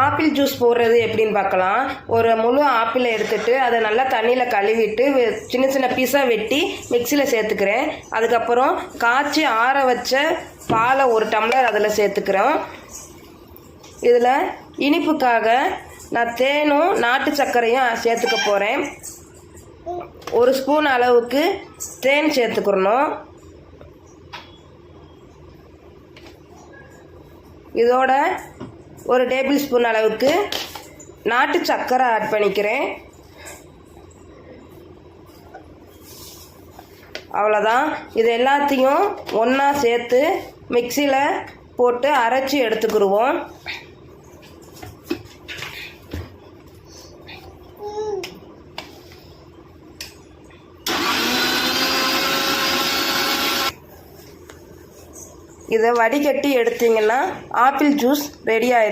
Apple juice போடுறது எப்படின்னு பார்க்கலாம். ஒரு முழு ஆப்பிளை எடுத்துட்டு அதை நல்லா தண்ணியில் கழுவிட்டு சின்ன சின்ன பீஸாக வெட்டி மிக்சியில் சேர்த்துக்கிறேன். அதுக்கப்புறம் காய்ச்சி ஆற வச்ச பாலை 1 டம்ளர் அதில் சேர்த்துக்கிறோம். இதில் இனிப்புக்காக நான் தேனும் நாட்டு சர்க்கரையும் சேர்த்துக்க போகிறேன். 1 ஸ்பூன் அளவுக்கு தேன் சேர்த்துக்கிறணும். இதோட 1 டேபிள் ஸ்பூன் அளவுக்கு நாட்டு சர்க்கரை ஆட் பண்ணிக்கிறேன். அவ்வளோதான். இது எல்லாத்தையும் ஒன்றா சேர்த்து மிக்சியில் போட்டு அரைச்சி எடுத்துக்கிடுவோம். இதை வடிகட்டி எடுத்தீங்கன்னா ஆப்பிள் ஜூஸ் ரெடி ஆயிடுச்சு.